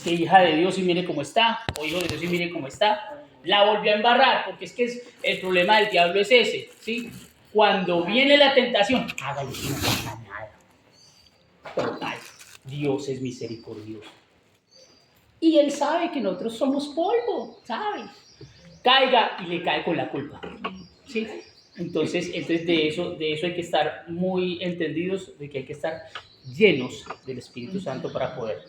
es que hija de Dios y mire cómo está, o hijo de Dios y mire cómo está, la volvió a embarrar, porque es que el problema del diablo es ese, ¿sí? Cuando viene la tentación, hágale que no pasa nada. Total, Dios es misericordioso. Y Él sabe que nosotros somos polvo, ¿sabe? Caiga y le cae con la culpa, ¿sí? Entonces de eso hay que estar muy entendidos, de que hay que estar llenos del Espíritu Santo para poder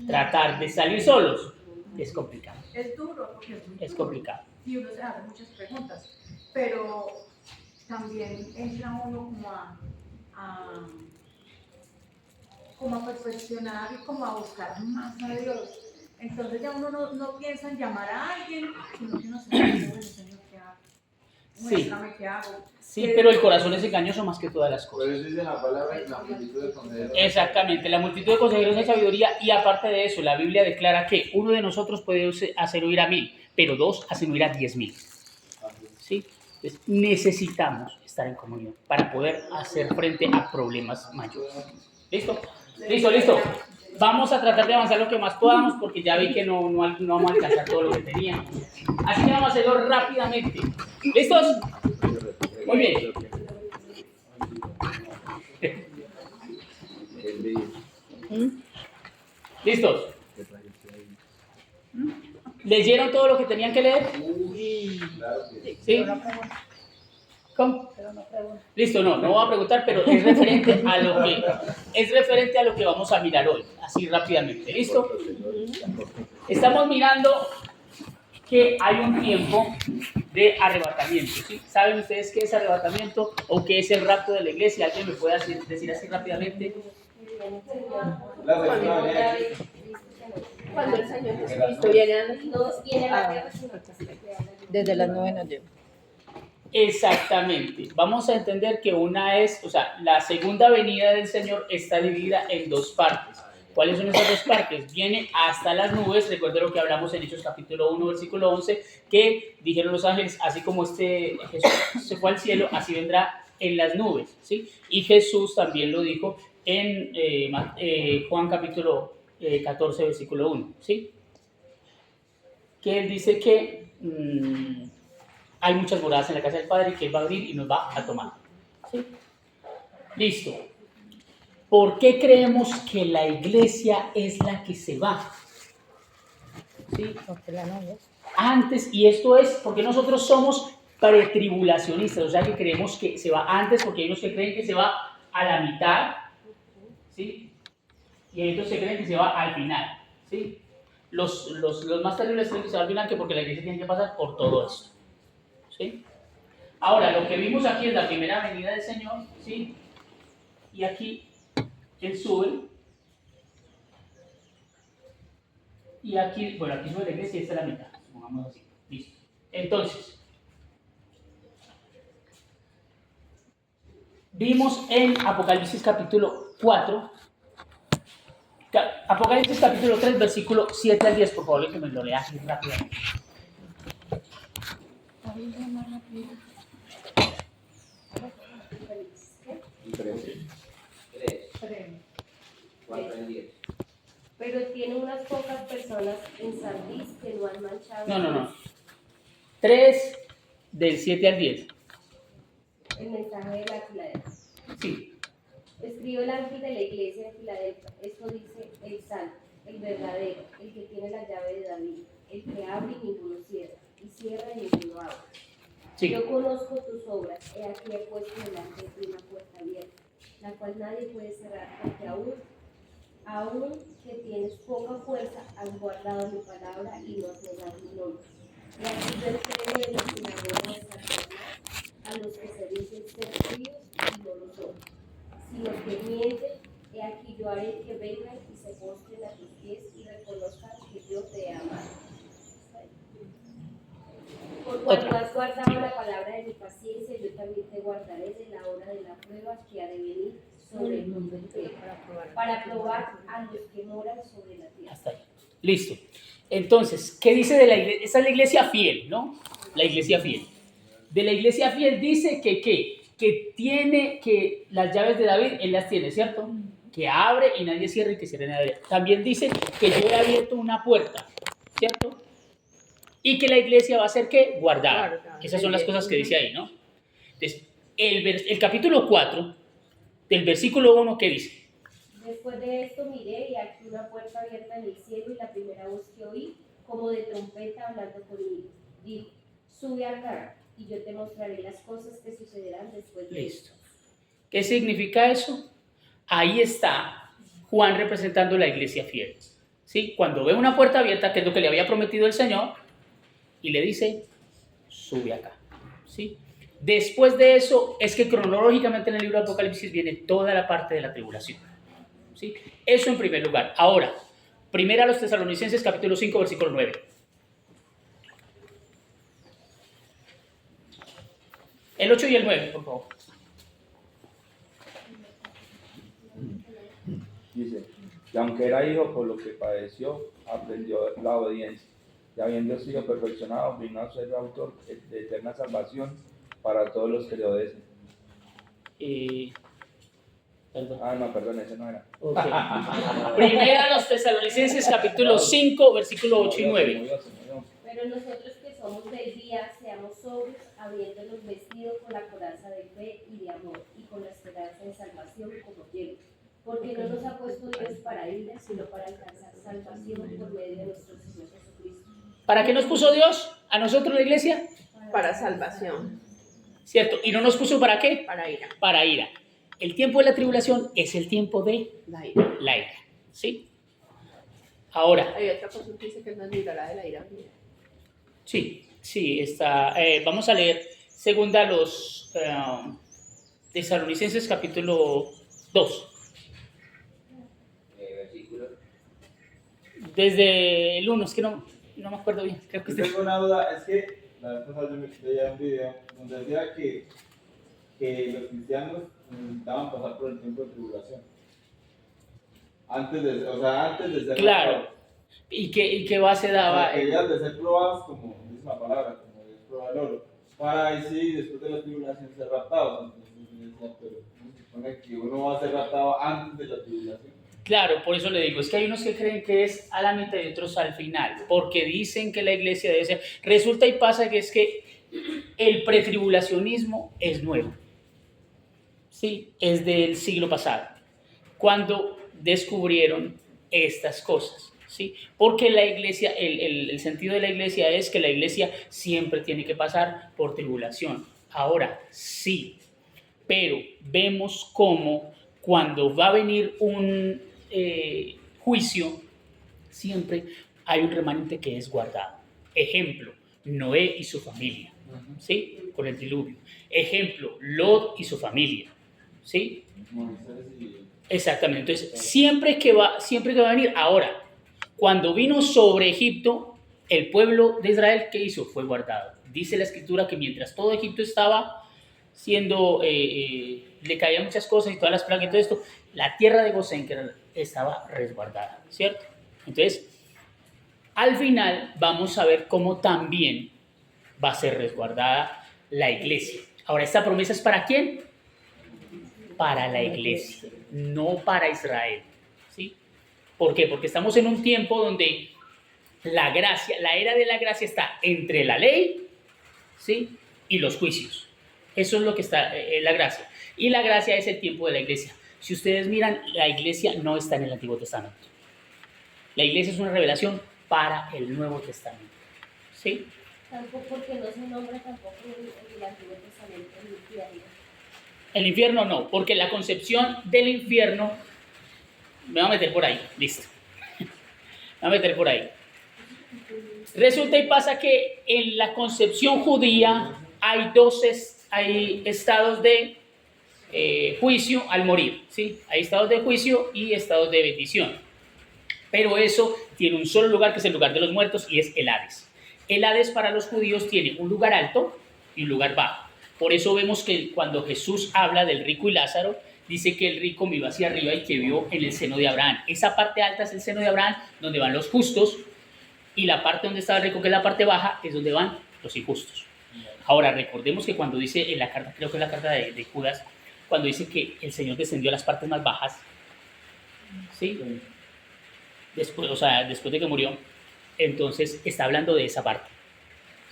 tratar de salir solos. Es complicado. Es duro, porque es complicado. Y uno se hace muchas preguntas, pero también entra uno como a perfeccionar y como a buscar más a Dios. Entonces ya uno no piensa en llamar a alguien, sino que uno se dice, bueno, Señor, ¿qué hago? Muéstrame qué hago. Sí, pero el corazón es engañoso más que todas las cosas. Por eso dice la palabra, la multitud de consejeros. Exactamente, la multitud de consejeros de sabiduría, y aparte de eso, la Biblia declara que uno de nosotros puede hacer oír a 1000, pero 2 hacen oír a 10,000. ¿Sí? Entonces, necesitamos estar en comunión para poder hacer frente a problemas mayores. ¿Listo? Listo. Vamos a tratar de avanzar lo que más podamos, porque ya vi que no vamos a alcanzar todo lo que teníamos. Así que vamos a hacerlo rápidamente. ¿Listos? Muy bien. ¿Listos? ¿Leyeron todo lo que tenían que leer? ¿Sí? ¿Cómo? Listo, no voy a preguntar, pero es referente a lo que vamos a mirar hoy, así rápidamente. ¿Listo? Estamos mirando que hay un tiempo de arrebatamiento, ¿sí? ¿Saben ustedes qué es arrebatamiento o qué es el rapto de la iglesia? ¿Alguien me puede decir así rápidamente? Cuando el Señor Jesucristo viene a la tierra, desde las 9 nos lleva. Exactamente. Vamos a entender que la segunda venida del Señor está dividida en 2 partes. ¿Cuáles son esas 2 partes? Viene hasta las nubes. Recuerden lo que hablamos en Hechos capítulo 1, versículo 11, que dijeron los ángeles, así como Jesús se fue al cielo, así vendrá en las nubes, ¿sí? Y Jesús también lo dijo en Juan capítulo 14, versículo 1, ¿sí? Que él dice que hay muchas moradas en la casa del Padre, que Él va a abrir y nos va a tomar, ¿sí? Listo. ¿Por qué creemos que la iglesia es la que se va? ¿Sí? Porque la novia. Antes, y esto es porque nosotros somos pretribulacionistas, o sea que creemos que se va antes, porque hay unos que creen que se va a la mitad, ¿sí? Y hay otros que creen que se va al final, ¿sí? Los más terribles creen que se va al final, que porque la iglesia tiene que pasar por todo esto, ¿sí? Ahora, lo que vimos aquí es la primera venida del Señor, ¿sí? Y aquí Él sube, y aquí sube la iglesia y esta es la mitad, pongamos así, listo. Entonces, vimos en Apocalipsis capítulo 4, Apocalipsis capítulo 3, versículo 7 al 10, por favor, que me lo lea así rápidamente. Pero tiene unas pocas personas en Sardis que no han manchado. No. 3 del 7 al 10. El mensaje de la Filadelfia. Sí. Escribe el ángel de la iglesia de Filadelfia. Esto dice el santo, el verdadero, el que tiene la llave de David, el que abre y ninguno cierra, y cierra y ninguno abre. Sí. Yo conozco tus obras, he aquí he puesto delante de ti una puerta abierta, la cual nadie puede cerrar, porque aún que tienes poca fuerza, has guardado mi palabra y no has negado mi nombre. Y aquí yo entrego en la sinagoga de Satanás a los que se dicen ser fríos y no lo son, sino que mienten. He aquí yo haré que vengan y se postren a tus pies y reconozcan que yo te he amado. Por cuanto has guardado la palabra de mi paciencia, yo también te guardaré de la hora de la prueba que ha de venir sobre el mundo entero, para probar a los que moran sobre la tierra. Hasta ahí. Listo. Entonces, ¿qué dice de la iglesia? Esa es la iglesia fiel, ¿no? La iglesia fiel. De la iglesia fiel dice que tiene que las llaves de David, él las tiene, ¿cierto? que abre y nadie cierra y que cierre nadie abre. También dice que yo he abierto una puerta, ¿cierto? Y que la iglesia va a ser ¿qué? Guardada. Esas son las cosas que dice ahí, ¿no? Entonces, el capítulo 4, del versículo 1, ¿qué dice? Después de esto miré y aquí una puerta abierta en el cielo y la primera voz que oí, como de trompeta hablando conmigo, dijo, sube acá y yo te mostraré las cosas que sucederán después de Listo. ¿Qué significa eso? Ahí está Juan representando la iglesia fiel. ¿Sí? Cuando ve una puerta abierta, que es lo que le había prometido el Señor, y le dice, sube acá. ¿Sí? Después de eso, es que cronológicamente en el libro de Apocalipsis viene toda la parte de la tribulación. ¿Sí? Eso en primer lugar. Ahora, primera a los Tesalonicenses, capítulo 5, versículo 9. El 8 y el 9, por favor. Dice, y aunque era hijo, por lo que padeció, aprendió la obediencia. Y habiendo sido perfeccionado, vino a ser autor de eterna salvación para todos los que le obedecen. Perdón. No, perdón, ese no era. Okay. Primera a los Tesalonicenses, capítulo 5, versículo 8 y 9. Pero nosotros que somos del día, seamos sobrios, habiéndonos vestido con la coraza de fe y de amor, y con la esperanza de salvación como hielo. Porque no nos ha puesto Dios para ira, sino para alcanzar salvación por medio de nuestro Señor Jesucristo. ¿Para qué nos puso Dios a nosotros la iglesia? Para salvación. ¿Cierto? ¿Y no nos puso para qué? Para ira. Para ira. El tiempo de la tribulación es el tiempo de La ira. la ira. ¿Sí? Ahora, Hay otra cosa que dice que nos librará de la ira. sí, está. Vamos a leer segunda a los Tesalonicenses, capítulo 2. Versículo. Desde el 1, es que no me acuerdo bien. Creo que Yo tengo una duda, es que la vez pasada yo me veía un video donde decía que los cristianos necesitaban pasar por el tiempo de tribulación. Antes de ser Claro. ¿Y qué base daba? que debían de ser probados, como dice la palabra, como Dios prueba el oro, para ahí sí, después de la tribulación, ser raptados. Entonces, pero se supone que uno va a ser raptado antes de la tribulación. Claro, por eso le digo, es que hay unos que creen que es a la mitad y otros al final, porque dicen que la iglesia debe ser. Resulta y pasa que es que el pretribulacionismo es nuevo. Sí, es del siglo pasado, cuando descubrieron estas cosas. ¿Sí? Porque la iglesia, el sentido de la iglesia es que la iglesia siempre tiene que pasar por tribulación. Ahora, sí, pero vemos cómo cuando va a venir un juicio, siempre hay un remanente que es guardado. Ejemplo, Noé y su familia, ¿sí? Con el diluvio. Ejemplo, Lot y su familia, ¿sí? Exactamente. Entonces, siempre que va a venir. Ahora, cuando vino sobre Egipto, el pueblo de Israel, ¿qué hizo? Fue guardado. Dice la escritura que mientras todo Egipto estaba siendo, le caían muchas cosas y todas las plagas y todo esto, la tierra de Gosén estaba resguardada, ¿cierto? Entonces, al final vamos a ver cómo también va a ser resguardada la iglesia. Ahora, ¿esta promesa es para quién? Para la iglesia, no para Israel, ¿sí? ¿Por qué? Porque estamos en un tiempo donde la gracia, la era de la gracia está entre la ley, ¿sí? Y los juicios. Eso es lo que está, la gracia. Y la gracia es el tiempo de la iglesia. Si ustedes miran, la iglesia no está en el Antiguo Testamento. La iglesia es una revelación para el Nuevo Testamento, ¿sí? Tampoco porque no se nombra tampoco en el Antiguo Testamento el infierno. El infierno no, porque la concepción del infierno, me voy a meter por ahí, listo. Me voy a meter por ahí. Resulta y pasa que en la concepción judía hay hay estados de juicio al morir, ¿sí? Hay estados de juicio y estados de bendición. Pero eso tiene un solo lugar, que es el lugar de los muertos, y es el Hades. El Hades para los judíos tiene un lugar alto y un lugar bajo. Por eso vemos que cuando Jesús habla del rico y Lázaro, dice que el rico miró hacia arriba y que vio en el seno de Abraham. Esa parte alta es el seno de Abraham, donde van los justos, y la parte donde está el rico, que es la parte baja, es donde van los injustos. Ahora, recordemos que cuando dice en la carta, creo que es la carta de Judas, cuando dice que el Señor descendió a las partes más bajas, ¿sí? Después, o sea, después de que murió, entonces está hablando de esa parte,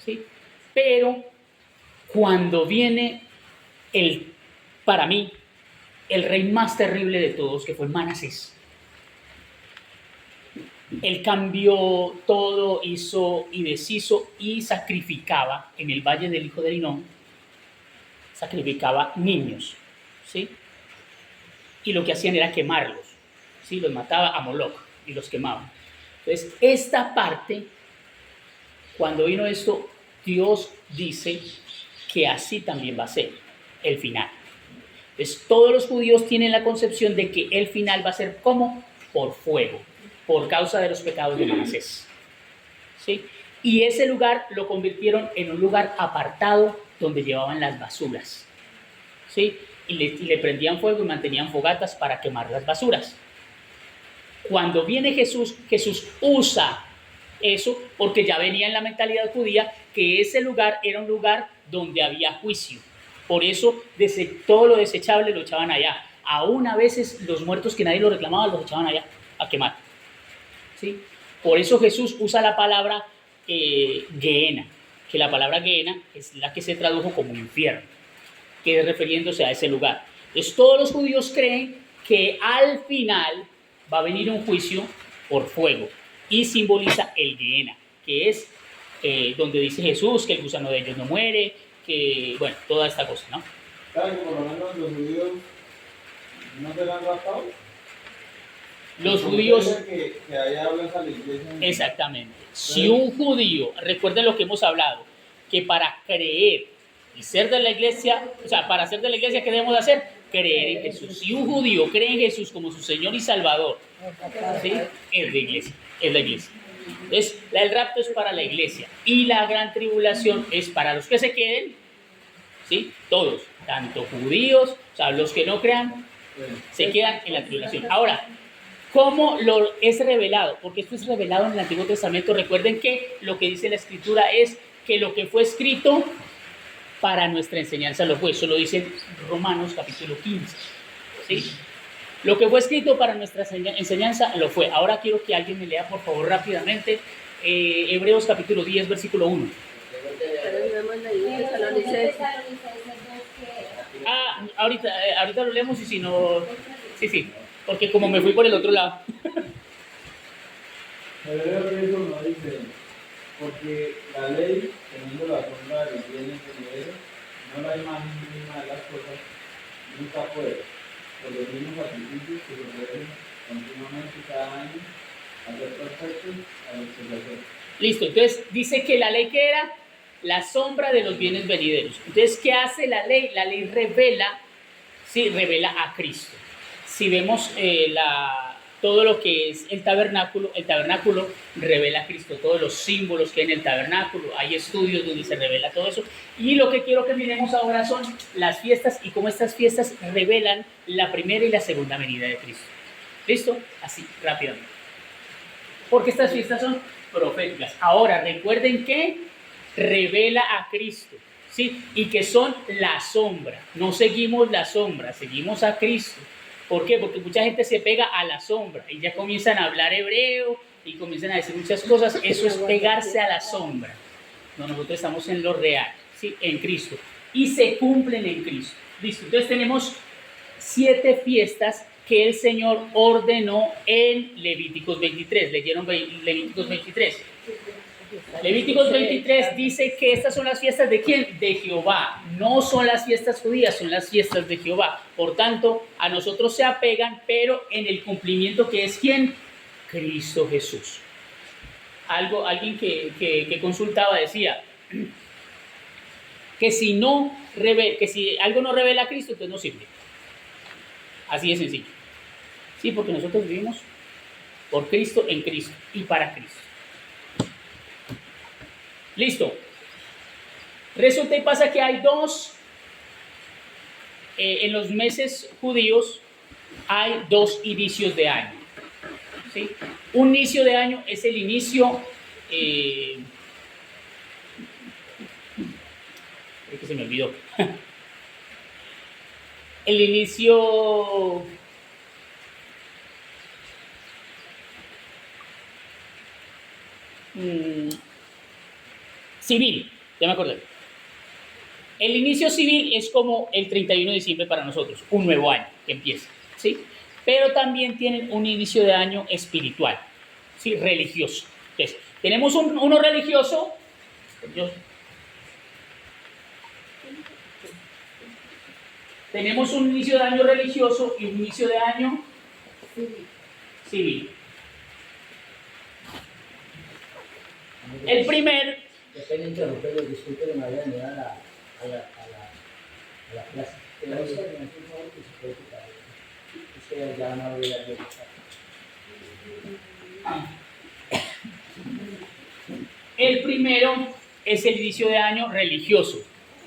¿sí? Pero cuando viene para mí, el rey más terrible de todos, que fue Manasés, él cambió todo, hizo y deshizo y sacrificaba en el valle del hijo de Hinnom, sacrificaba niños, ¿sí? Y lo que hacían era quemarlos, ¿sí? Los mataba a Moloch y los quemaban. Entonces, esta parte, cuando vino esto, Dios dice que así también va a ser el final. Entonces, todos los judíos tienen la concepción de que el final va a ser como por fuego, por causa de los pecados de Manasés, ¿sí? Y ese lugar lo convirtieron en un lugar apartado donde llevaban las basuras, ¿sí? Y le prendían fuego y mantenían fogatas para quemar las basuras. Cuando viene Jesús, Jesús usa eso porque ya venía en la mentalidad judía que ese lugar era un lugar donde había juicio. Por eso todo lo desechable lo echaban allá. Aún a veces los muertos que nadie los reclamaba los echaban allá a quemar, ¿sí? Por eso Jesús usa la palabra Gehenna, que la palabra Gehenna es la que se tradujo como infierno, que es refiriéndose a ese lugar. Entonces todos los judíos creen que al final va a venir un juicio por fuego y simboliza el Gehenna, que es donde dice Jesús que el gusano de ellos no muere, que, bueno, toda esta cosa, ¿no? ¿Saben que por lo menos los judíos no serán raptados? Los judíos... Que allá hablas a la iglesia. Exactamente. Si un judío, recuerden lo que hemos hablado, que para creer y ser de la iglesia, o sea, para ser de la iglesia, ¿qué debemos hacer? Creer en Jesús. Si un judío cree en Jesús como su Señor y Salvador, ¿sí? Es de iglesia, es la iglesia. Entonces, el rapto es para la iglesia y la gran tribulación es para los que se queden, ¿sí? Todos, tanto judíos, o sea, los que no crean, se quedan en la tribulación. Ahora, ¿cómo lo es revelado? Porque esto es revelado en el Antiguo Testamento. Recuerden que lo que dice la Escritura es que lo que fue escrito para nuestra enseñanza lo fue. Eso lo dice Romanos capítulo 15, ¿sí? Lo que fue escrito para nuestra enseñanza lo fue. Ahora quiero que alguien me lea, por favor, rápidamente, Hebreos capítulo 10, versículo 1. Ahorita lo leemos y si no... Sí, porque como me fui por el otro lado. Hebreos 10:1 dice, porque la ley, teniendo la sombra de los bienes venideros, no la imagen misma de las cosas, nunca puede, por los mismos sacrificios que se ofrecen continuamente cada año, hacer perfectos a los que se hacen. Listo, entonces dice que la ley, ¿qué era? La sombra de los bienes venideros. Entonces, ¿qué hace la ley? La ley revela, sí, revela a Cristo. Si vemos todo lo que es el tabernáculo revela a Cristo, todos los símbolos que hay en el tabernáculo, hay estudios donde se revela todo eso. Y lo que quiero que miremos ahora son las fiestas y cómo estas fiestas revelan la primera y la segunda venida de Cristo. ¿Listo? Así, rápidamente. Porque estas fiestas son proféticas. Ahora, recuerden que revela a Cristo, ¿sí? Y que son la sombra. No seguimos la sombra, seguimos a Cristo. ¿Por qué? Porque mucha gente se pega a la sombra y ya comienzan a hablar hebreo y comienzan a decir muchas cosas. Eso es pegarse a la sombra. No, nosotros estamos en lo real, ¿sí? En Cristo. Y se cumplen en Cristo. Listo. Entonces tenemos 7 fiestas que el Señor ordenó en Levíticos 23. ¿Leyeron Levíticos 23? Levíticos 23 dice que estas son las fiestas ¿de quién? De Jehová. No son las fiestas judías, son las fiestas de Jehová. Por tanto, a nosotros se apegan, pero en el cumplimiento que es ¿quién? Cristo Jesús. Alguien que consultaba decía que si algo no revela a Cristo, entonces no sirve. Así de sencillo. Sí, porque nosotros vivimos por Cristo, en Cristo y para Cristo. Listo. Resulta y pasa que hay en los meses judíos hay 2 inicios de año, ¿sí? Un inicio de año es el inicio, creo que se me olvidó, el inicio civil, ya me acordé. El inicio civil es como el 31 de diciembre para nosotros, un nuevo año que empieza, ¿sí? Pero también tienen un inicio de año espiritual, ¿sí? Religioso. Entonces, tenemos uno religioso, tenemos un inicio de año religioso y un inicio de año civil. El primer... Depende de interrumpirlo, disculpe que me haya venido a la clase. Pero no sé, me hace un favor que se puede quitar. Es que ya no voy a ver. El primero es el inicio de año religioso.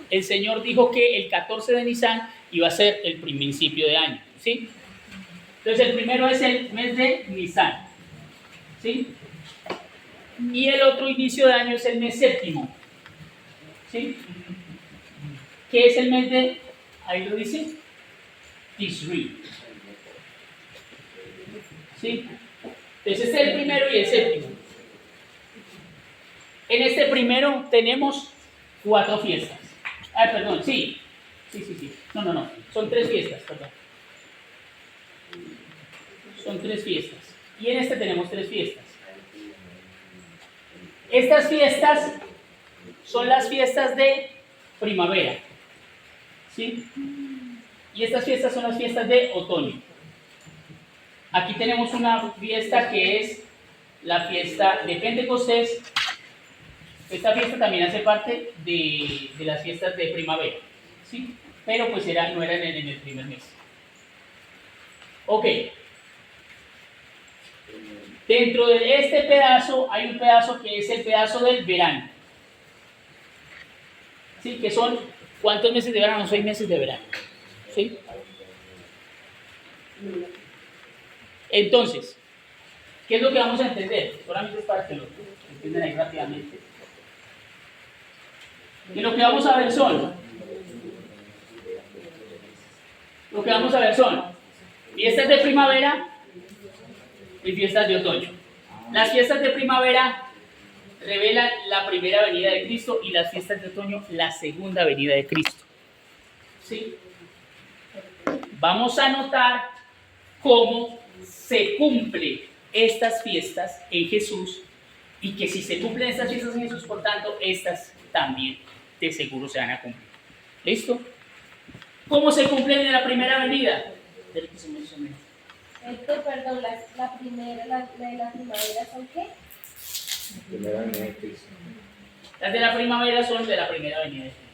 El Señor dijo que el 14 de Nisan iba a ser el principio de año, ¿sí? Entonces el primero es el mes de Nisan, ¿sí? Y el otro inicio de año es el mes séptimo, ¿sí? ¿Qué es el mes de? Ahí lo dice, Tisri, ¿sí? Entonces es el primero y el séptimo. En este primero tenemos 4 fiestas. Ah, perdón, sí. No. Son 3 fiestas, perdón. Son 3 fiestas. Y en este tenemos 3 fiestas. Estas fiestas son las fiestas de primavera, ¿sí? Y estas fiestas son las fiestas de otoño. Aquí tenemos una fiesta que es la fiesta de Pentecostés. Esta fiesta también hace parte de las fiestas de primavera, ¿sí? Pero pues no eran en el primer mes. Ok. Dentro de este pedazo hay un pedazo que es el pedazo del verano. ¿Sí? Que son, ¿cuántos meses de verano? 6 meses de verano. ¿Sí? Entonces, ¿qué es lo que vamos a entender? Solamente es para que lo entiendan ahí rápidamente. Y lo que vamos a ver son fiestas de primavera y fiestas de otoño. Las fiestas de primavera revelan la primera venida de Cristo y las fiestas de otoño la segunda venida de Cristo. ¿Sí? Vamos a notar cómo se cumplen estas fiestas en Jesús y que si se cumplen estas fiestas en Jesús, por tanto, estas también de seguro se van a cumplir. ¿Listo? ¿Cómo se cumplen en la primera venida? Perdón, la primera, la de la primavera son qué? Primera venida de Cristo. Las de la primavera son de la primera venida de Cristo.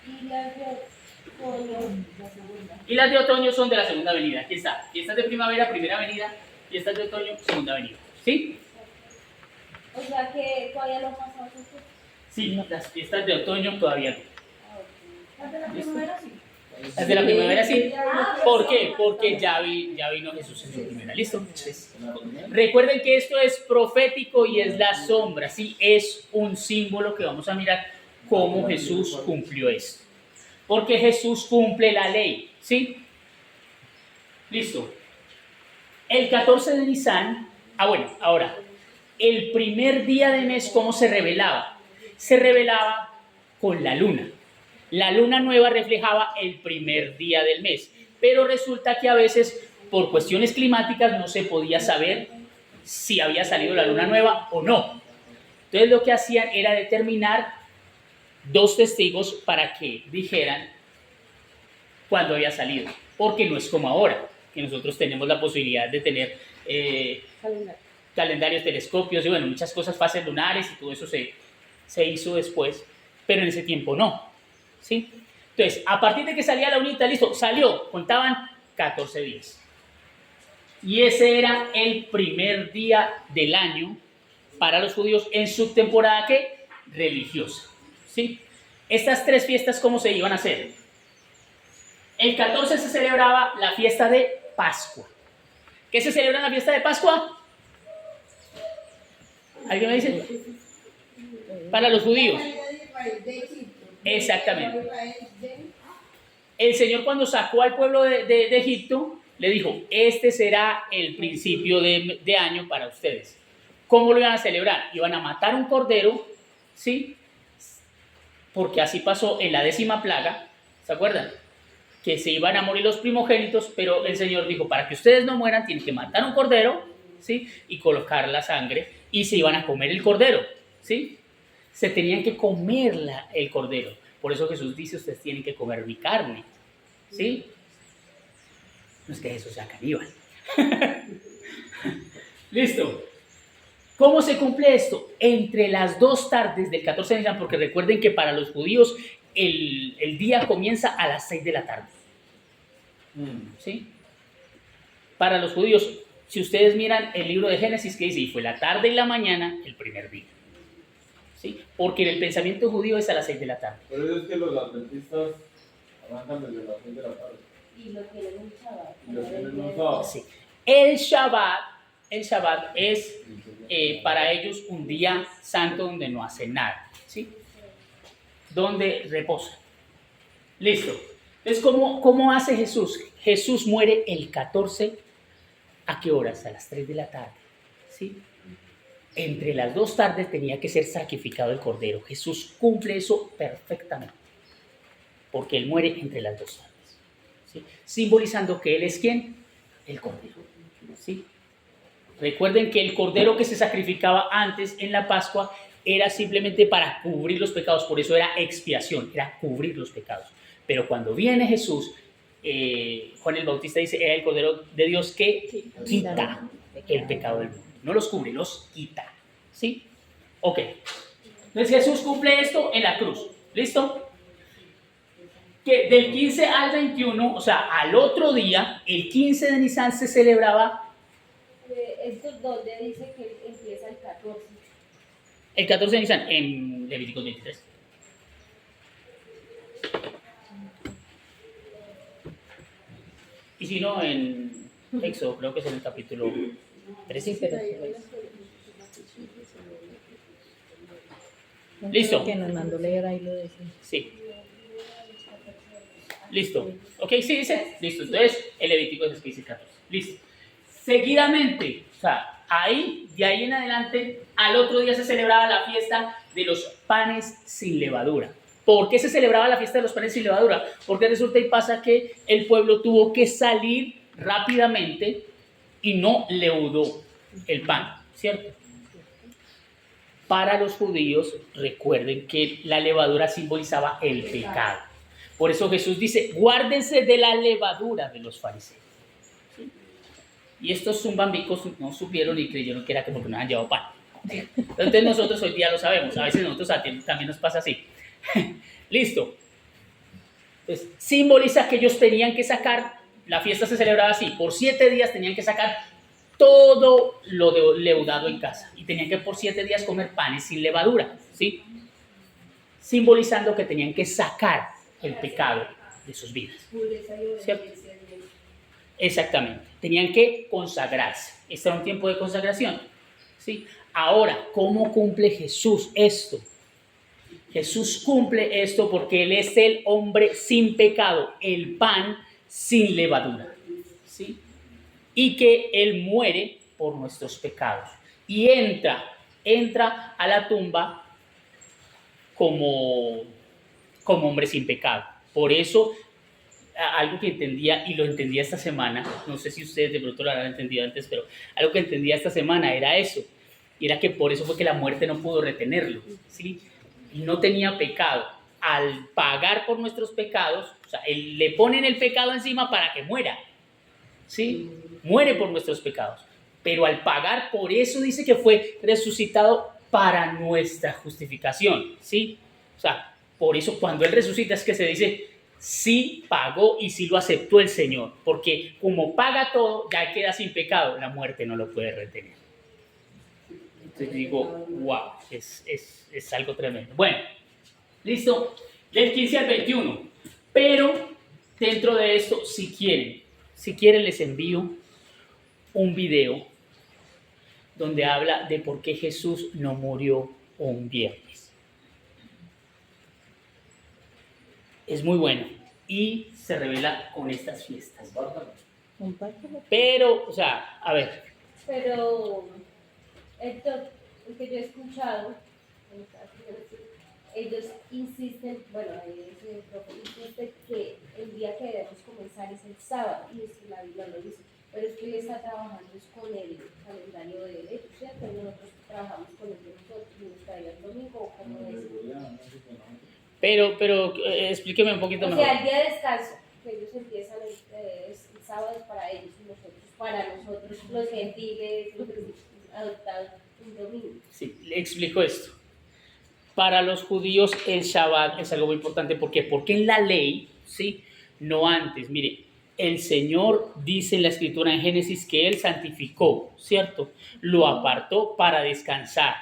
Y las de otoño, la segunda. Y las de otoño son de la segunda venida. Aquí está. Fiestas de primavera, primera venida. Fiestas de otoño, segunda venida. ¿Sí? O sea que todavía no pasamos esto. Sí, las fiestas de otoño todavía no. Las de la primavera sí. Las de la primavera sí. ¿Por qué? Porque ya vino Jesús en su primera. ¿Listo? Entonces, recuerden que esto es profético y es la sombra. Sí, es un símbolo que vamos a mirar cómo Jesús cumplió esto. Porque Jesús cumple la ley. ¿Sí? Listo. El 14 de Nisan. Ahora, el primer día de mes, ¿cómo se revelaba? Se revelaba con la luna. La luna nueva reflejaba el primer día del mes, pero resulta que a veces por cuestiones climáticas no se podía saber si había salido la luna nueva o no. Entonces lo que hacían era determinar 2 testigos para que dijeran cuándo había salido, porque no es como ahora, que nosotros tenemos la posibilidad de tener calendarios, telescopios y bueno, muchas cosas, fases lunares y todo eso se hizo después, pero en ese tiempo no. ¿Sí? Entonces, a partir de que salía la lunita, listo, salió, contaban 14 días. Y ese era el primer día del año para los judíos en su temporada ¿qué? Religiosa. ¿Sí? Estas 3 fiestas, ¿cómo se iban a hacer? El 14 se celebraba la fiesta de Pascua. ¿Qué se celebra en la fiesta de Pascua? ¿Alguien me dice? Para los judíos. Exactamente. El Señor cuando sacó al pueblo de Egipto, le dijo, este será el principio de año para ustedes. ¿Cómo lo iban a celebrar? Iban a matar un cordero, ¿sí? Porque así pasó en la 10ª plaga, ¿se acuerdan? Que se iban a morir los primogénitos, pero el Señor dijo, para que ustedes no mueran, tienen que matar un cordero, ¿sí? Y colocar la sangre, y se iban a comer el cordero, ¿sí? Se tenían que comer el cordero. Por eso Jesús dice, ustedes tienen que comer mi carne, ¿sí? No es que Jesús sea caníbal. Listo. ¿Cómo se cumple esto? Entre las 2 tardes del 14 de Nisan, porque recuerden que para los judíos el día comienza a las 6 de la tarde. ¿Sí? Para los judíos, si ustedes miran el libro de Génesis, que dice, y fue la tarde y la mañana el primer día. ¿Sí? Porque en el pensamiento judío es a las 6 de la tarde. Por eso es que los adventistas arrancan desde las 6 de la tarde. Y lo tienen un Shabbat. Y lo tienen un sábado. Sí. El Shabbat es para ellos un día santo donde no hacen nada, ¿sí? Donde reposan. Listo. Entonces, ¿cómo hace Jesús? Jesús muere el 14, ¿a qué horas? A las 3 de la tarde, ¿sí? Entre las 2 tardes tenía que ser sacrificado el cordero. Jesús cumple eso perfectamente, porque Él muere entre las 2 tardes, ¿sí? Simbolizando que Él es ¿quién? El cordero, ¿sí? Recuerden que el cordero que se sacrificaba antes en la Pascua era simplemente para cubrir los pecados, por eso era expiación, era cubrir los pecados. Pero cuando viene Jesús, Juan el Bautista dice, era el cordero de Dios que quita el pecado del mundo. No los cubre, los quita, ¿sí? Ok. Entonces Jesús cumple esto en la cruz, ¿listo? Que del 15 al 21, o sea, al otro día, el 15 de Nisan se celebraba. ¿Esto donde dice que empieza el 14? El 14 de Nisan, en Levíticos 23. Y si no, en Éxodo, creo que es en el capítulo 3. Sí, pero Listo. que nos mandó leer ahí lo decía. Sí. Listo. Ok, sí, dice. Listo. Entonces, el Levítico es 15 y 14. Listo. Seguidamente, o sea, de ahí en adelante, al otro día se celebraba la fiesta de los panes sin levadura. ¿Por qué se celebraba la fiesta de los panes sin levadura? Porque resulta y pasa que el pueblo tuvo que salir rápidamente y no leudó el pan, ¿cierto? Para los judíos, recuerden que la levadura simbolizaba el pecado. Por eso Jesús dice, guárdense de la levadura de los fariseos. ¿Sí? Y estos zumbambicos no supieron y creyeron que era que porque no habían llevado pan. Entonces nosotros hoy día lo sabemos, a veces nosotros también nos pasa así. Listo. Entonces, simboliza que ellos tenían que sacar, la fiesta se celebraba así, por 7 días tenían que sacar todo lo leudado en casa y tenían que por 7 días comer panes sin levadura, ¿sí? Simbolizando que tenían que sacar el pecado de sus vidas. ¿Cierto? Exactamente, tenían que consagrarse. Este era un tiempo de consagración, ¿sí? Ahora, ¿cómo cumple Jesús esto? Jesús cumple esto porque Él es el hombre sin pecado, el pan sin levadura, ¿sí? Y que Él muere por nuestros pecados y entra a la tumba como hombre sin pecado. Por eso, algo que entendía, y lo entendía esta semana, no sé si ustedes de pronto lo habrán entendido antes, pero algo que entendía esta semana era eso, y era que por eso fue que la muerte no pudo retenerlo, ¿sí? No tenía pecado. Al pagar por nuestros pecados, o sea, Él le ponen el pecado encima para que muera, ¿sí? Muere por nuestros pecados, pero al pagar, por eso dice que fue resucitado para nuestra justificación, ¿sí? O sea, por eso cuando Él resucita es que se dice, sí pagó y sí lo aceptó el Señor, porque como paga todo, ya queda sin pecado, la muerte no lo puede retener. Entonces digo, wow, es algo tremendo. Bueno, listo, del 15 al 21, pero dentro de esto, si quieren les envío un video donde habla de por qué Jesús no murió un viernes. Es muy bueno y se revela con estas fiestas. Compártelo. Pero, o sea, a ver, Pero el que yo he escuchado, ellos insisten, bueno, ese profe insiste que el día que debemos comenzar es el sábado, y es que la Biblia lo dice, pero es que él está trabajando es con el calendario de ellos, ¿cierto? Y nosotros trabajamos con el de nosotros, y nos cae el domingo, o como es. explíqueme un poquito O mejor. sea, el día de descanso, que ellos empiezan el sábado es para ellos, y para nosotros, los gentiles, los adoptados, un domingo. Sí, le explico esto. Para los judíos el Shabbat es algo muy importante. ¿Por qué? Porque en la ley, ¿sí? No antes. Mire, el Señor dice en la Escritura en Génesis que Él santificó, ¿cierto? Lo apartó para descansar,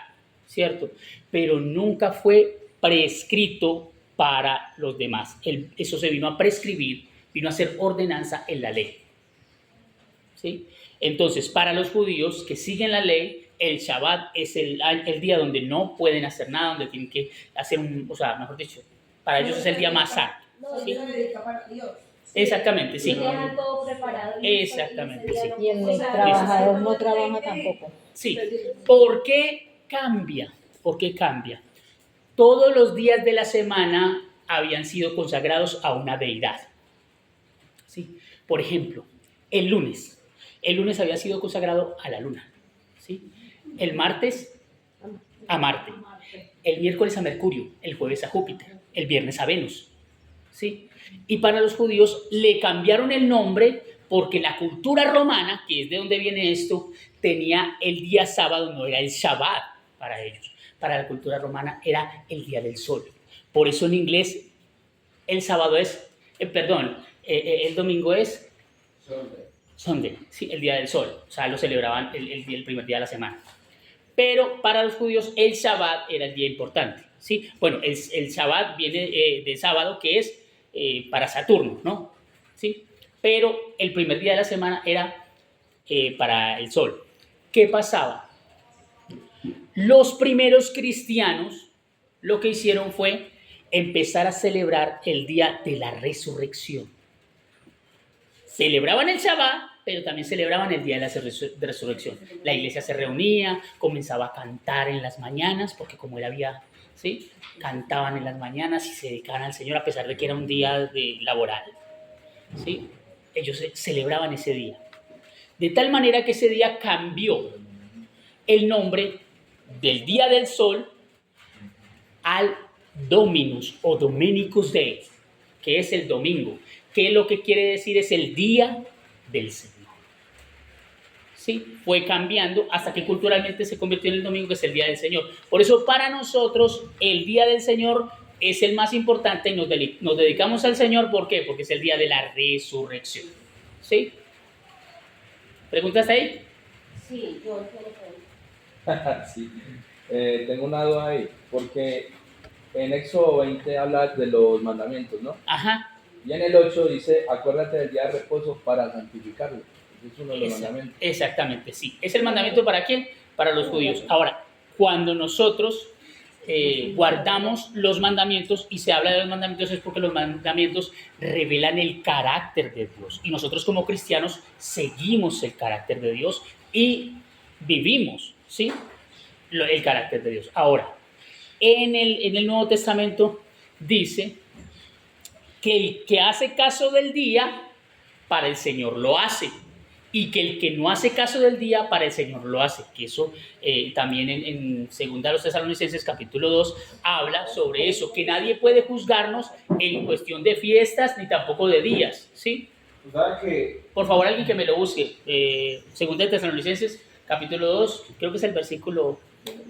¿cierto? Pero nunca fue prescrito para los demás. Eso se vino a prescribir, vino a ser ordenanza en la ley, ¿sí? Entonces, para los judíos que siguen la ley, el Shabbat es el día donde no pueden hacer nada, donde tienen que hacer o sea, mejor dicho, para ellos es el día más santo. ¿Sí? Exactamente, sí. Y dejan todo preparado. Exactamente, sí. Y el trabajador no trabaja tampoco. Sí. ¿Por qué cambia? ¿Por qué cambia? Todos los días de la semana habían sido consagrados a una deidad. ¿Sí? Por ejemplo, el lunes había sido consagrado a la luna. ¿Sí? El martes a Marte, el miércoles a Mercurio, el jueves a Júpiter, el viernes a Venus. ¿Sí? Y para los judíos le cambiaron el nombre porque la cultura romana, que es de donde viene esto, tenía el día sábado, no era el Shabbat para ellos. Para la cultura romana era el día del sol. Por eso en inglés el sábado es, el domingo es Sunday, sí, el día del sol. O sea, lo celebraban el primer día de la semana. Pero para los judíos el Shabbat era el día importante, ¿sí? Bueno, el Shabbat viene del sábado, que es para Saturno, ¿no? ¿Sí? Pero el primer día de la semana era para el sol. ¿Qué pasaba? Los primeros cristianos lo que hicieron fue empezar a celebrar el día de la resurrección. Celebraban el Shabbat, pero también celebraban el día de la resurrección. La iglesia se reunía, comenzaba a cantar en las mañanas, porque como él había, ¿sí? Cantaban en las mañanas y se dedicaban al Señor a pesar de que era un día laboral, ¿sí? Ellos celebraban ese día. De tal manera que ese día cambió el nombre del día del sol al Dominus o Dominicus Day, que es el domingo, que lo que quiere decir es el día del Señor. ¿Sí? Fue cambiando hasta que culturalmente se convirtió en el domingo, que es el día del Señor. Por eso para nosotros el día del Señor es el más importante y nos dedicamos al Señor. ¿Por qué? Porque es el día de la resurrección. ¿Sí? ¿Preguntas ahí? Sí, yo Sí. Tengo una duda ahí, porque en Éxodo 20 habla de los mandamientos, ¿no? Ajá. Y en el 8 dice, acuérdate del día de reposo para santificarlo. Ese es uno de los mandamientos. Exactamente, sí. ¿Es el mandamiento para quién? Para los judíos. Ahora, cuando nosotros guardamos los mandamientos y se habla de los mandamientos es porque los mandamientos revelan el carácter de Dios. Y nosotros como cristianos seguimos el carácter de Dios y vivimos, ¿sí? El carácter de Dios. Ahora, en el Nuevo Testamento dice que el que hace caso del día, para el Señor lo hace. Y que el que no hace caso del día, para el Señor lo hace. Que eso también en 2 Tesalonicenses capítulo 2 habla sobre eso. Que nadie puede juzgarnos en cuestión de fiestas ni tampoco de días. ¿Sí? ¿Sabes que Por favor, alguien que me lo busque. 2 Tesalonicenses capítulo 2, creo que es el versículo,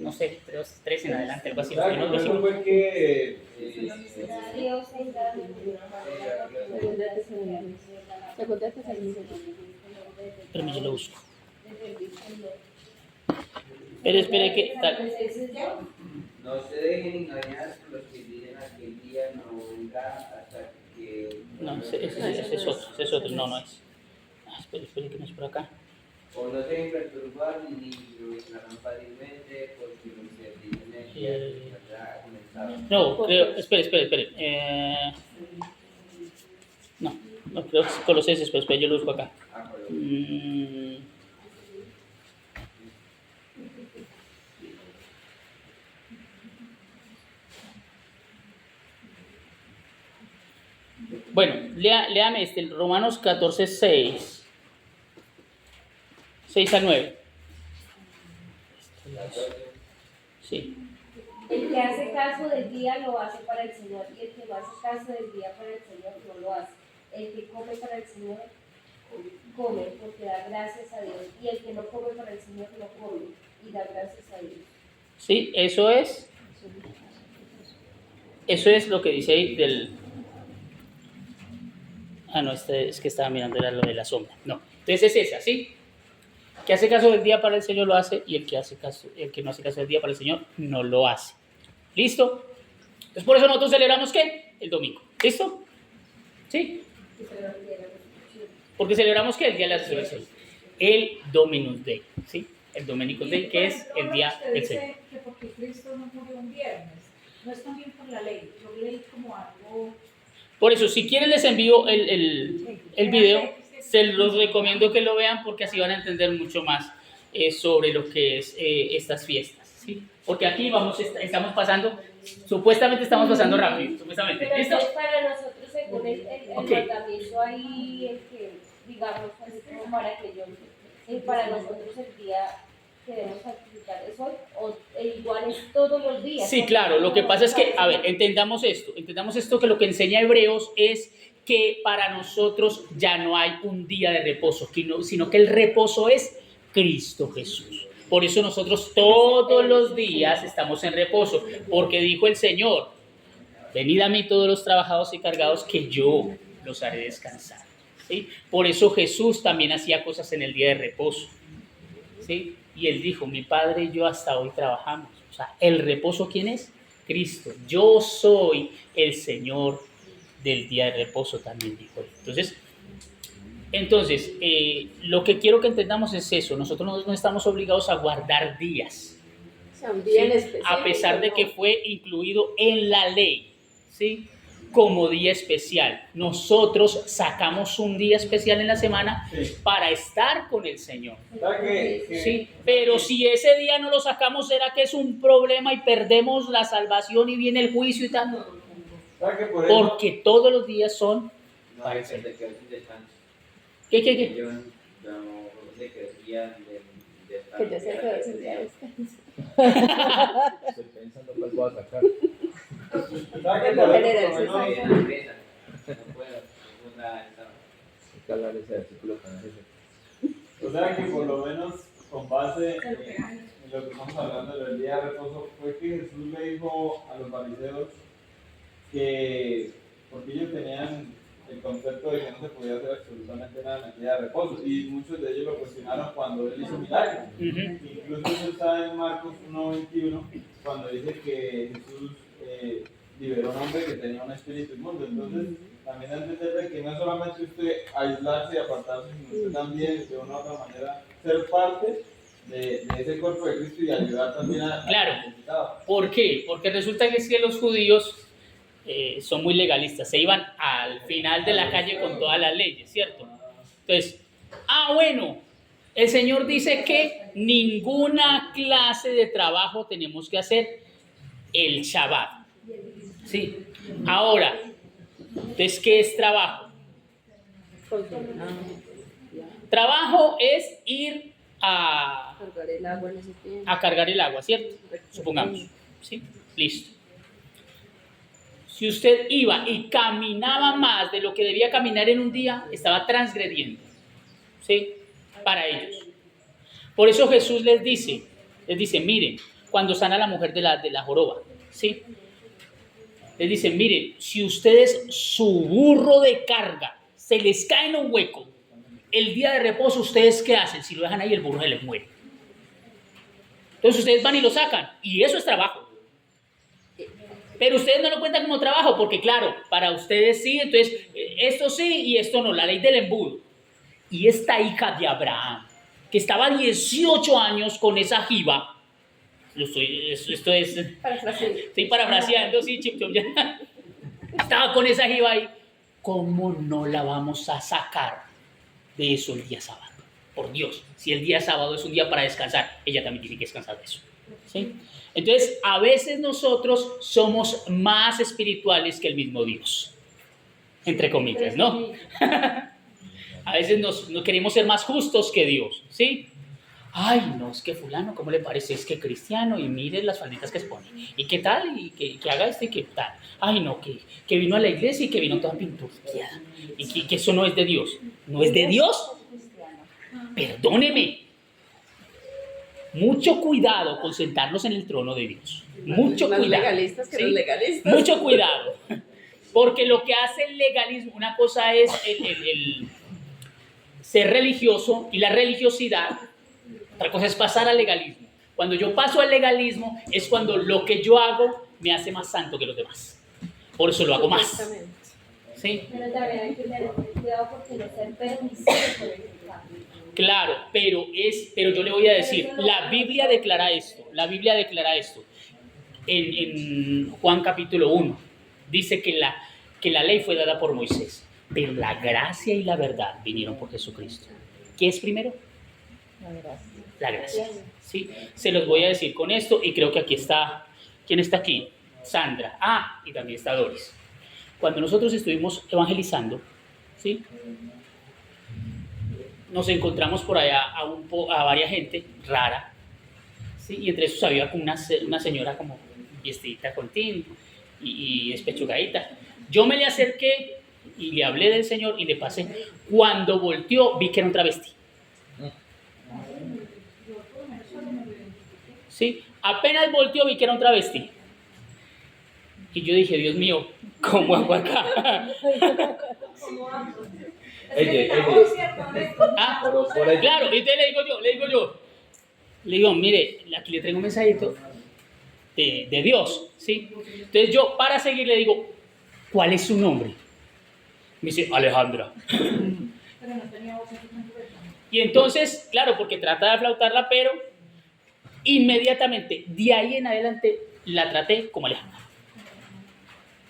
no sé, 3 en adelante, algo así. ¿sabes ¿No? que eso fue que Dios en cada Pero yo lo busco. Pero espere que... No se dejen engañar por los que dicen aquel día no vendrá hasta que... No, ese es otro, no es. Espere que no es por acá. O no se dejen perturbar ni revisarán fácilmente porque los que dicen el día ha comenzado. No, creo, espere. No, creo que es Colosenses, pero espere, yo lo busco acá. Ah, por Mm. Bueno, léame este, Romanos 14, 6. 6 al 9. Sí. El que hace caso del día lo hace para el Señor, y el que no hace caso del día para el Señor no lo hace. El que come para el Señor come porque da gracias a Dios, y el que no come para el Señor no come y da gracias a Dios. Sí, eso es lo que dice ahí del... Ah, no, es que estaba mirando era lo de la sombra. No, entonces es esa, ¿sí? Que hace caso del día para el Señor lo hace, y el que no hace caso del día para el Señor no lo hace. ¿Listo? Entonces por eso nosotros celebramos ¿qué? El domingo. ¿Listo? ¿Sí? Porque celebramos ¿qué? El día de la resurrección. El Dominus Day, ¿sí? El Dominicus Day, que es el día del Señor. Que porque Cristo no murió un viernes, no es también por la ley, yo leí como algo... Por eso, si quieren les envío el video, se los recomiendo que lo vean porque así van a entender mucho más sobre lo que es estas fiestas, ¿sí? Porque aquí estamos pasando, supuestamente estamos pasando rápido, supuestamente. Pero ¿Listo? entonces para nosotros, según el Okay. mandamiento ahí, el que, digamos, así como para que yo, para nosotros el día que debemos sacrificar es hoy, o igual es todos los días. Sí, claro, lo que pasa es que, a ver, entendamos esto que lo que enseña Hebreos es que para nosotros ya no hay un día de reposo, sino que el reposo es Cristo Jesús. Por eso nosotros todos los días estamos en reposo, porque dijo el Señor, venid a mí todos los trabajados y cargados, que yo los haré descansar, ¿sí? Por eso Jesús también hacía cosas en el día de reposo, ¿sí? Y él dijo, mi Padre y yo hasta hoy trabajamos. O sea, ¿el reposo quién es? Cristo. Yo soy el Señor del día de reposo, también dijo él. Entonces lo que quiero que entendamos es eso. Nosotros no estamos obligados a guardar días, Son bien ¿sí? específicos, A pesar de ¿no? que fue incluido en la ley, ¿sí? Como día especial. Nosotros sacamos un día especial en la semana para estar con el Señor. Sí, pero si ese día no lo sacamos, ¿será que es un problema y perdemos la salvación y viene el juicio y tal? Porque todos los días son No hay gente que hace descanso. ¿Qué? Yo no sé que decía de estar. Que yo sé que es el día de descanso. Estoy pensando cuál voy a sacar. Por lo general, sí, No, sí. en la empresa. No puedo. Hay que hablar de ese versículo con ese. O sea que por lo menos con base en lo que estamos hablando del día de reposo, fue que Jesús le dijo a los fariseos que, porque ellos tenían el concepto de que no se podía hacer absolutamente nada en el día de reposo, y muchos de ellos lo cuestionaron cuando él hizo milagros. Incluso eso está en Marcos 1:21, cuando dice que Jesús liberó a un hombre que tenía un espíritu inmundo. Entonces, también hay que entender que no es solamente usted aislarse y apartarse, sino usted también, de una u otra manera, ser parte de ese cuerpo de Cristo y ayudar también a Claro. necesitado. ¿Por qué? Porque resulta que es que los judíos son muy legalistas, se iban al final de la calle con todas las leyes, ¿cierto? Entonces, bueno, el Señor dice que ninguna clase de trabajo tenemos que hacer el Shabbat, ¿sí? Ahora, entonces, ¿qué es trabajo? Trabajo es ir a Cargar el agua en ese tiempo. cargar el agua, ¿cierto? Supongamos, ¿sí? Listo. Si usted iba y caminaba más de lo que debía caminar en un día, estaba transgrediendo, ¿sí? Para ellos. Por eso Jesús les dice, miren, cuando sana a la mujer de la joroba, ¿sí? Les dice, miren, si ustedes su burro de carga se les cae en un hueco, el día de reposo, ¿ustedes qué hacen? Si lo dejan ahí, el burro se les muere. Entonces ustedes van y lo sacan, y eso es trabajo. Pero ustedes no lo cuentan como trabajo, porque claro, para ustedes sí, entonces esto sí y esto no, la ley del embudo. Y esta hija de Abraham, que estaba 18 años con esa jiba, estoy parafraseando, sí, Chip Chop, ya. Estaba con esa jiba ahí, ¿cómo no la vamos a sacar de eso el día sábado. Por Dios, si el día sábado es un día para descansar, ella también tiene que descansar de eso. ¿Sí? Entonces, a veces nosotros somos más espirituales que el mismo Dios, entre comillas, ¿no? A veces nos queremos ser más justos que Dios, ¿sí? Ay, no, es que fulano, ¿cómo le parece? Es que cristiano, y mire las falditas que se pone. ¿Y qué tal? Y que haga esto y qué tal. Ay, no, que vino a la iglesia y que vino toda pinturqueada. Y que eso no es de Dios. ¿No es de Dios? Perdóneme. Mucho cuidado con sentarnos en el trono de Dios. Mucho Más cuidado. legalistas que ¿sí? los legalistas. Mucho cuidado. Porque lo que hace el legalismo, una cosa es el ser religioso y la religiosidad, otra cosa es pasar al legalismo. Cuando yo paso al legalismo es cuando lo que yo hago me hace más santo que los demás. Por eso lo hago más. ¿Sí? Pero también hay que tener cuidado porque no ser permisivo con el pecado. Claro, pero yo le voy a decir, la Biblia declara esto, en Juan capítulo 1, dice que la ley fue dada por Moisés, pero la gracia y la verdad vinieron por Jesucristo. ¿Qué es primero? La gracia. ¿Sí? Se los voy a decir con esto y creo que aquí está, ¿quién está aquí? Sandra. Ah, y también está Doris. Cuando nosotros estuvimos evangelizando, ¿sí? Nos encontramos por allá a varias gente rara, ¿sí? Y entre esos había como una señora como vestidita con tin y despechugadita. Yo me le acerqué y le hablé del Señor y le pasé. Cuando volteó vi que era un travesti. ¿Sí? Apenas volteó vi que era un travesti. Y yo dije, Dios mío, ¿cómo hago acá? Claro, y entonces le digo yo, mire, aquí le traigo un mensajito de Dios, ¿sí? Entonces yo, para seguir, le digo, ¿cuál es su nombre? Me dice, Alejandra. Y entonces, claro, porque trata de aflautarla, pero inmediatamente, de ahí en adelante, la traté como Alejandra.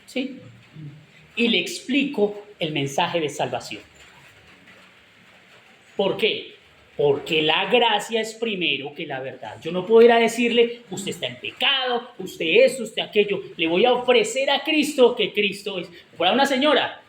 ¿Sí? Y le explico el mensaje de salvación. ¿Por qué? Porque la gracia es primero que la verdad. Yo no puedo ir a decirle, usted está en pecado, usted esto, usted aquello. Le voy a ofrecer a Cristo que Cristo es. Fuera una señora.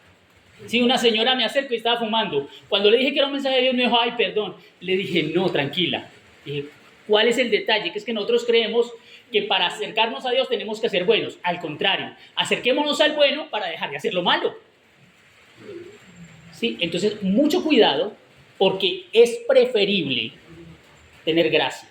Sí, una señora me acercó y estaba fumando. Cuando le dije que era un mensaje de Dios, me dijo, ay, perdón. Le dije, no, tranquila. Dije, ¿cuál es el detalle? Que es que nosotros creemos que para acercarnos a Dios tenemos que ser buenos. Al contrario, acerquémonos al bueno para dejar de hacer lo malo. ¿Sí? Entonces, mucho cuidado, porque es preferible tener gracia.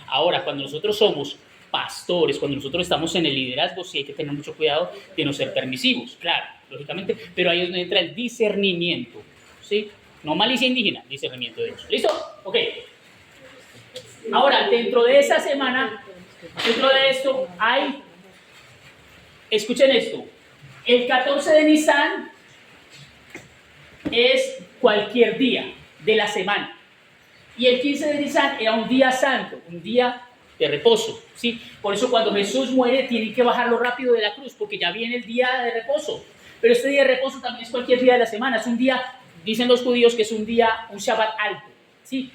Ahora, cuando nosotros somos pastores, cuando nosotros estamos en el liderazgo, sí hay que tener mucho cuidado de no ser permisivos, claro, lógicamente, pero ahí es donde entra el discernimiento, ¿sí? No malicia indígena, discernimiento de Dios. ¿Listo? Ok. Ahora, dentro de esa semana, dentro de esto, hay, escuchen esto, el 14 de Nisan es cualquier día de la semana. Y el 15 de Nisan era un día santo, un día de reposo, ¿sí? Por eso cuando Jesús muere tienen que bajarlo rápido de la cruz, porque ya viene el día de reposo. Pero este día de reposo también es cualquier día de la semana, es un día, dicen los judíos que es un día, un Shabbat alto, ¿sí?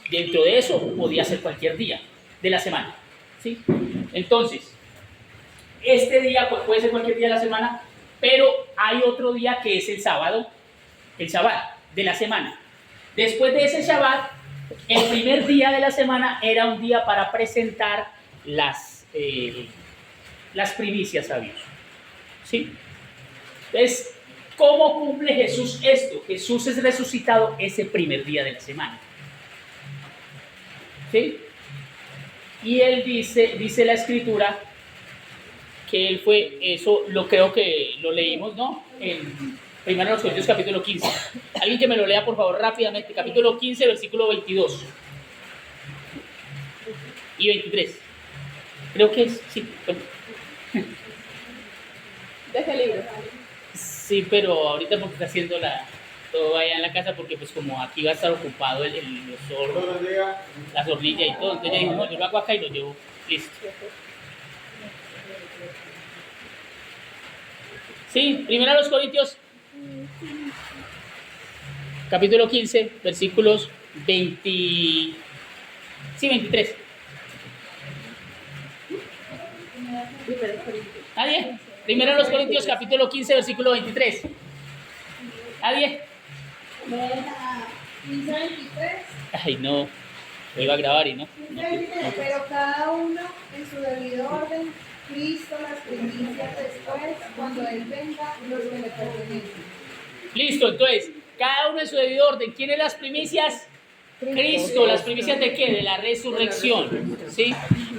Dentro de eso podía ser cualquier día de la semana, ¿sí? Entonces, este día puede ser cualquier día de la semana, pero hay otro día que es el sábado, el Shabbat de la semana. Después de ese Shabbat, el primer día de la semana era un día para presentar las primicias a Dios. ¿Sí? Entonces, ¿cómo cumple Jesús esto? Jesús es resucitado ese primer día de la semana. ¿Sí? Y él dice la Escritura que él fue, eso lo creo que lo leímos, ¿no? En 1 Corintios capítulo 15. Alguien que me lo lea por favor rápidamente, capítulo 15, versículo 22 y 23. Creo que es, sí. Deja el libro. Sí, pero ahorita porque está haciendo todo allá en la casa, porque pues como aquí va a estar ocupado los hornos, las hornillas y todo, entonces ya dijo, no, yo lo hago acá y lo llevo, listo. Sí, 1 Corintios capítulo 15, versículos 20, sí, 23. ¿Nadie? Primero los Corintios, capítulo 15, versículo 23. ¿Nadie? Ay, no. Lo iba a grabar y no. Pero cada uno en su debido orden, Cristo las primicias después, cuando Él venga, los que le pertenecen. Listo, entonces, cada uno en su debido orden. ¿Quiénes las primicias? Cristo. ¿Las primicias de qué? De la resurrección. ¿Sí?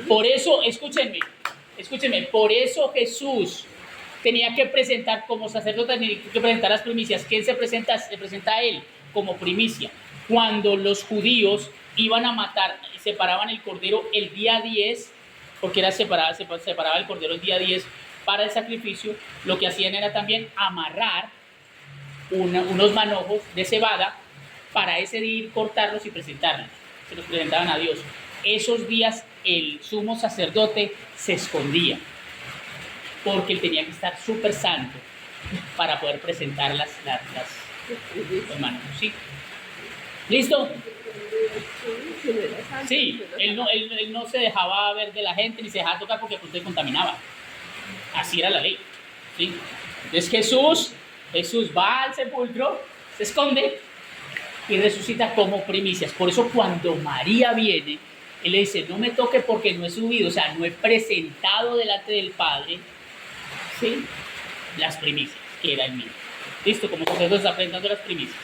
Por eso, escúchenme, por eso Jesús tenía que presentar como sacerdote, tenía que presentar las primicias. ¿Quién se presenta? Se presenta a él como primicia. Cuando los judíos iban a matar, separaban el cordero el día 10, porque era separaba el cordero el día 10 para el sacrificio, lo que hacían era también amarrar unos manojos de cebada para ese día ir cortarlos y presentarlos. Se los presentaban a Dios. Esos días el sumo sacerdote se escondía porque él tenía que estar súper santo para poder presentar los manojos. ¿Sí? ¿Listo? Sí, él no se dejaba ver de la gente ni se dejaba tocar porque usted contaminaba. Así era la ley. ¿Sí? Entonces Jesús va al sepulcro, se esconde y resucita como primicias. Por eso cuando María viene, él le dice, no me toque porque no he subido, o sea, no he presentado delante del Padre, ¿sí?, las primicias, que era el mío. Listo, como sacerdote está presentando las primicias.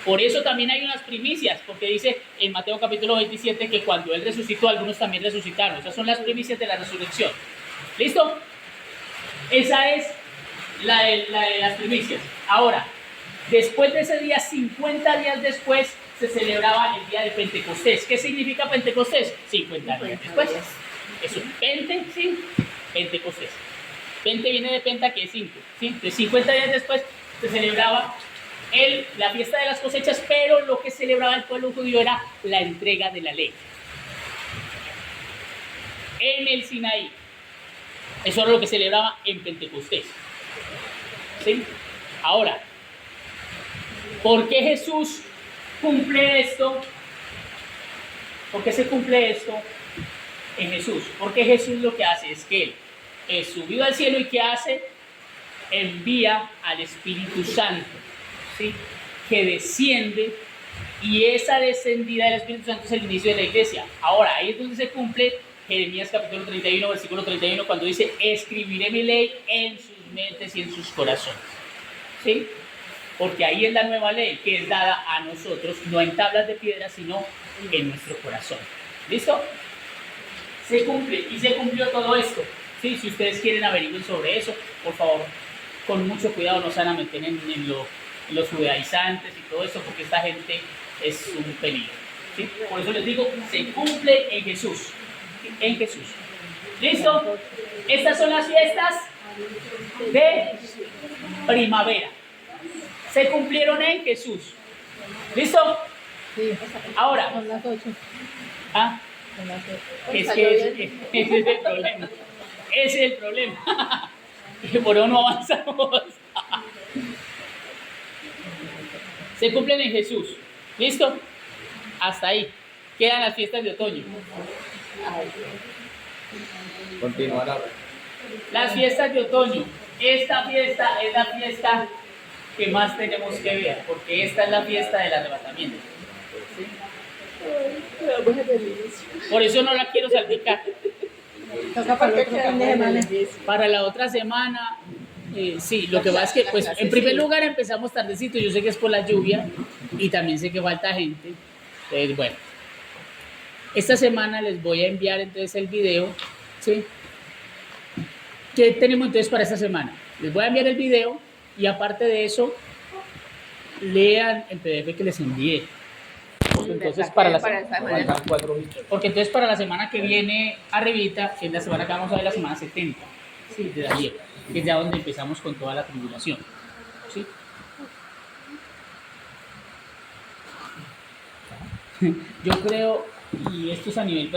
Por eso también hay unas primicias, porque dice en Mateo capítulo 27 que cuando él resucitó, algunos también resucitaron. Esas son las primicias de la resurrección. ¿Listo? Esa es la de las primicias. Ahora, después de ese día, 50 días después, se celebraba el día de Pentecostés. ¿Qué significa Pentecostés? 50 días después. Eso, Pentecostés. Pente viene de penta, que es 5. ¿Sí? Entonces, 50 días después se celebraba la fiesta de las cosechas, pero lo que celebraba el pueblo judío era la entrega de la ley en el Sinaí. Eso era lo que celebraba en Pentecostés. ¿Sí? Ahora, ¿por qué Jesús cumple esto? ¿Por qué se cumple esto en Jesús? Porque Jesús lo que hace es que Él es subido al cielo y ¿qué hace? Envía al Espíritu Santo, ¿sí?, que desciende, y esa descendida del Espíritu Santo es el inicio de la iglesia. Ahora, ahí es donde se cumple Jeremías capítulo 31, versículo 31, cuando dice, escribiré mi ley en sus mentes y en sus corazones. ¿Sí? Porque ahí es la nueva ley que es dada a nosotros, no en tablas de piedra, sino en nuestro corazón. ¿Listo? Se cumple, y se cumplió todo esto. ¿Sí? Si ustedes quieren averiguar sobre eso, por favor, con mucho cuidado, no se van a meter en los judaizantes y todo eso, porque esta gente es un peligro. ¿Sí? Por eso les digo, se cumple en Jesús. En Jesús. ¿Listo? Estas son las fiestas de primavera. Se cumplieron en Jesús. ¿Listo? Sí. Ahora. Son las 8. ¿Ah? Son las 8. Es que ese es el problema. Ese es el problema. Que por eso no avanzamos. Se cumplen en Jesús. ¿Listo? Hasta ahí. Quedan las fiestas de otoño. Continuará. Las fiestas de otoño. Esta fiesta es la fiesta que más tenemos que ver, porque esta es la fiesta del arrebatamiento. ¿Sí? Por eso no la quiero salpicar. Toca para el otro fin de semana. Para la otra semana, sí, lo que pasa es que, pues, en primer lugar empezamos tardecito, yo sé que es por la lluvia y también sé que falta gente. Entonces, bueno, esta semana les voy a enviar entonces el video, ¿sí? ¿Qué tenemos entonces para esta semana? Les voy a enviar el video y aparte de eso, lean el PDF que les envié. Porque entonces para la semana que viene arribita, que es la semana que vamos a ver, la semana 70, ¿sí?, de Daniel, que es ya donde empezamos con toda la tribulación, ¿sí? Yo creo, y esto es a nivel